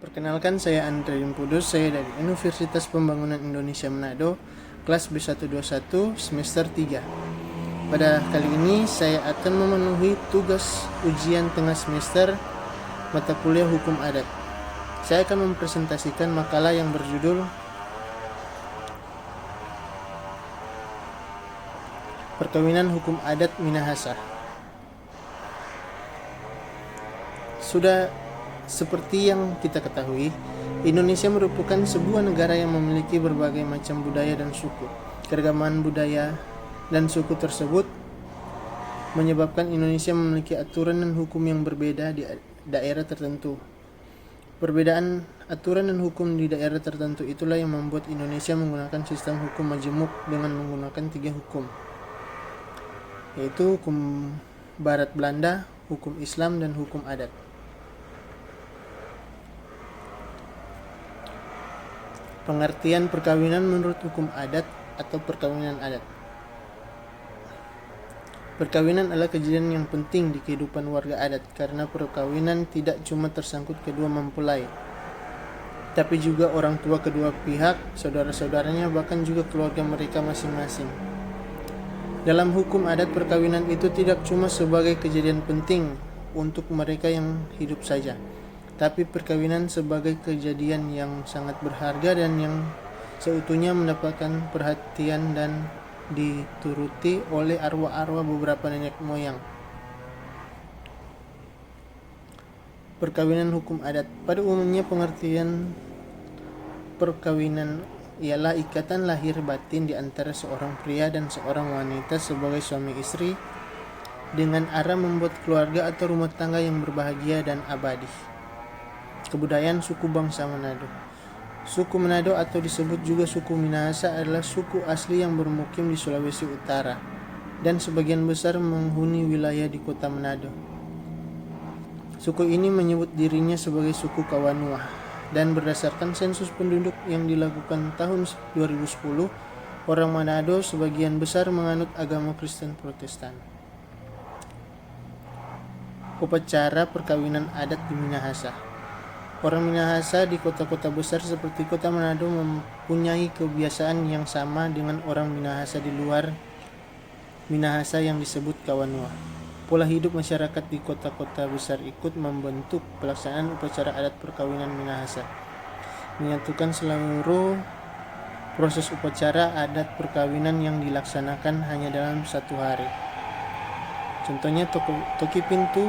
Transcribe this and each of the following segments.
Perkenalkan, saya Andre Kudus, saya dari Universitas Pembangunan Indonesia Manado, kelas B121 semester 3. Pada kali ini saya akan memenuhi tugas ujian tengah semester mata kuliah Hukum Adat. Saya akan mempresentasikan makalah yang berjudul Perkawinan Hukum Adat Minahasa. Sudah seperti yang kita ketahui, Indonesia merupakan sebuah negara yang memiliki berbagai macam budaya dan suku. Keragaman budaya dan suku tersebut menyebabkan Indonesia memiliki aturan dan hukum yang berbeda di daerah tertentu. Perbedaan aturan dan hukum di daerah tertentu itulah yang membuat Indonesia menggunakan sistem hukum majemuk dengan menggunakan 3 hukum, yaitu hukum Barat Belanda, hukum Islam, dan hukum adat. Pengertian perkawinan menurut hukum adat atau perkawinan adat. Perkawinan adalah kejadian yang penting di kehidupan warga adat karena perkawinan tidak cuma tersangkut kedua mempelai, tapi juga orang tua kedua pihak, saudara-saudaranya, bahkan juga keluarga mereka masing-masing. Dalam hukum adat, perkawinan itu tidak cuma sebagai kejadian penting untuk mereka yang hidup saja, tapi perkawinan sebagai kejadian yang sangat berharga dan yang seutuhnya mendapatkan perhatian dan dituruti oleh arwah-arwah beberapa nenek moyang. Perkawinan hukum adat. Pada umumnya pengertian perkawinan ialah ikatan lahir batin di antara seorang pria dan seorang wanita sebagai suami istri dengan arah membuat keluarga atau rumah tangga yang berbahagia dan abadi. Kebudayaan suku bangsa Manado. Suku Manado atau disebut juga suku Minahasa adalah suku asli yang bermukim di Sulawesi Utara dan sebagian besar menghuni wilayah di kota Manado. Suku ini menyebut dirinya sebagai suku Kawanua, dan berdasarkan sensus penduduk yang dilakukan tahun 2010, orang Manado sebagian besar menganut agama Kristen Protestan. Upacara perkawinan adat di Minahasa. Orang Minahasa di kota-kota besar seperti kota Manado mempunyai kebiasaan yang sama dengan orang Minahasa di luar Minahasa yang disebut Kawanua. Pola hidup masyarakat di kota-kota besar ikut membentuk pelaksanaan upacara adat perkawinan Minahasa, menyatukan seluruh proses upacara adat perkawinan yang dilaksanakan hanya dalam 1 hari. Contohnya toki pintu,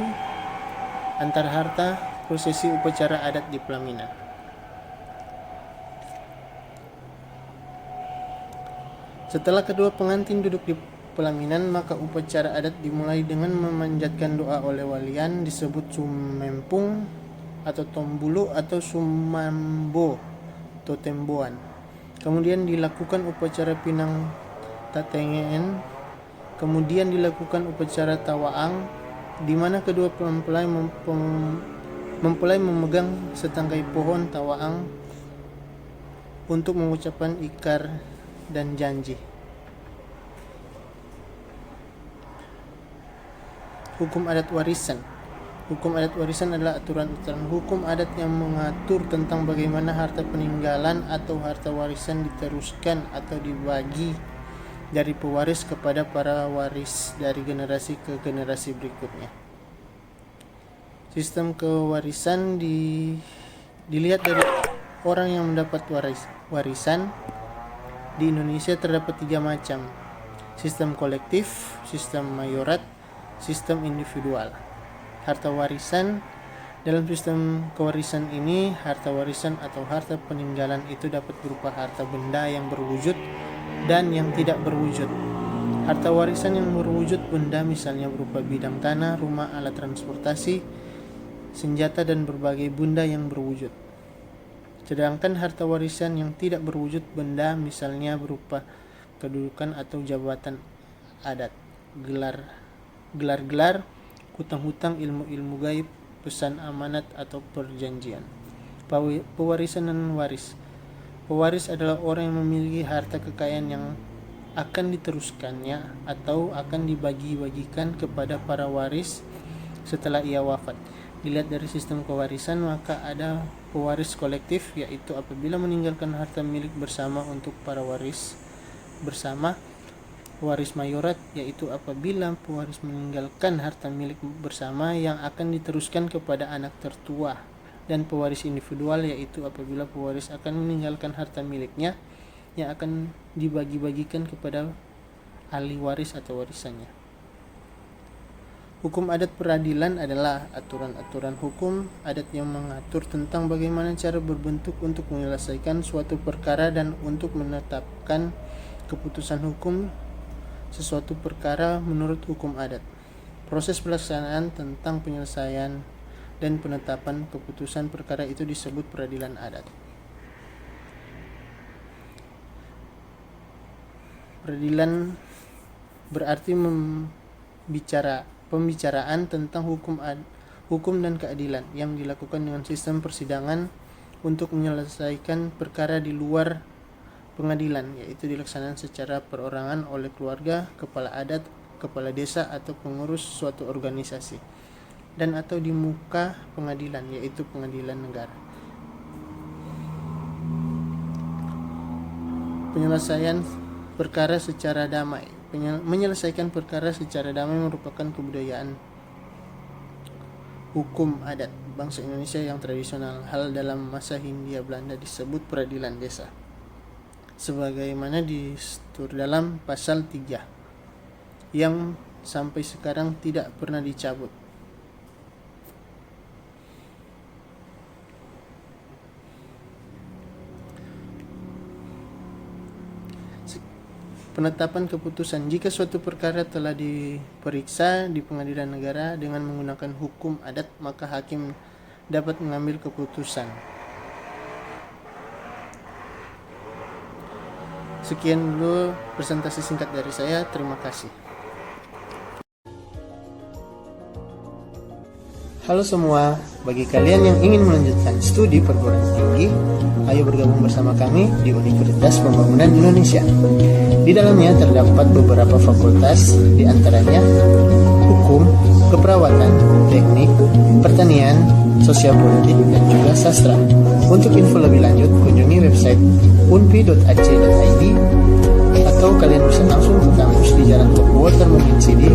antar harta, prosesi upacara adat di pelaminan. Setelah kedua pengantin duduk di pelaminan, maka upacara adat dimulai dengan memanjatkan doa oleh walian disebut sumempung atau tombulu atau sumambo atau temboan. Kemudian dilakukan upacara pinang tatengeen. Kemudian dilakukan upacara tawaang, di mana kedua mempelai memegang setangkai pohon tawaang untuk mengucapkan ikrar dan janji. Hukum adat warisan. Hukum adat warisan adalah aturan-aturan hukum adat yang mengatur tentang bagaimana harta peninggalan atau harta warisan diteruskan atau dibagi dari pewaris kepada para waris dari generasi ke generasi berikutnya. Sistem kewarisan dilihat dari orang yang mendapat warisan. Di Indonesia terdapat 3 macam: sistem kolektif, sistem mayorat, sistem individual. Harta warisan. Dalam sistem kewarisan ini, harta warisan atau harta peninggalan itu dapat berupa harta benda yang berwujud dan yang tidak berwujud. Harta warisan yang berwujud benda misalnya berupa bidang tanah, rumah, alat transportasi, senjata, dan berbagai benda yang berwujud. Sedangkan harta warisan yang tidak berwujud benda misalnya berupa kedudukan atau jabatan adat, gelar-gelar, hutang-hutang, ilmu-ilmu gaib, pesan amanat atau perjanjian. Pewarisan dan waris. Pewaris adalah orang yang memiliki harta kekayaan yang akan diteruskannya atau akan dibagi-bagikan kepada para waris setelah ia wafat. Dilihat dari sistem kewarisan, maka ada pewaris kolektif, yaitu apabila meninggalkan harta milik bersama untuk para waris bersama. Pewaris mayorat, yaitu apabila pewaris meninggalkan harta milik bersama yang akan diteruskan kepada anak tertua. Dan pewaris individual, yaitu apabila pewaris akan meninggalkan harta miliknya yang akan dibagi-bagikan kepada ahli waris atau warisannya. Hukum adat peradilan adalah aturan-aturan hukum adat yang mengatur tentang bagaimana cara berbentuk untuk menyelesaikan suatu perkara dan untuk menetapkan keputusan hukum sesuatu perkara menurut hukum adat. Proses pelaksanaan tentang penyelesaian dan penetapan keputusan perkara itu disebut peradilan adat. Peradilan berarti pembicaraan tentang hukum dan keadilan yang dilakukan dengan sistem persidangan untuk menyelesaikan perkara di luar pengadilan, yaitu dilaksanakan secara perorangan oleh keluarga, kepala adat, kepala desa atau pengurus suatu organisasi, dan atau di muka pengadilan, yaitu pengadilan negara. Penyelesaian perkara secara damai. Menyelesaikan perkara secara damai merupakan kebudayaan hukum adat bangsa Indonesia yang tradisional. Hal dalam masa Hindia Belanda disebut peradilan desa, sebagaimana diatur dalam pasal 3 yang sampai sekarang tidak pernah dicabut. Penetapan keputusan. Jika suatu perkara telah diperiksa di pengadilan negara dengan menggunakan hukum adat, maka hakim dapat mengambil keputusan. Sekian dulu presentasi singkat dari saya. Terima kasih. Halo semua, bagi kalian yang ingin melanjutkan studi perguruan tinggi, ayo bergabung bersama kami di Universitas Pembangunan Indonesia. Di dalamnya terdapat beberapa fakultas, di antaranya hukum, keperawatan, teknik, pertanian, sosial politik, dan juga sastra. Untuk info lebih lanjut, kunjungi website unpi.ac.id atau kalian bisa langsung ke kampus di Jalan Walter Mungin Sidi,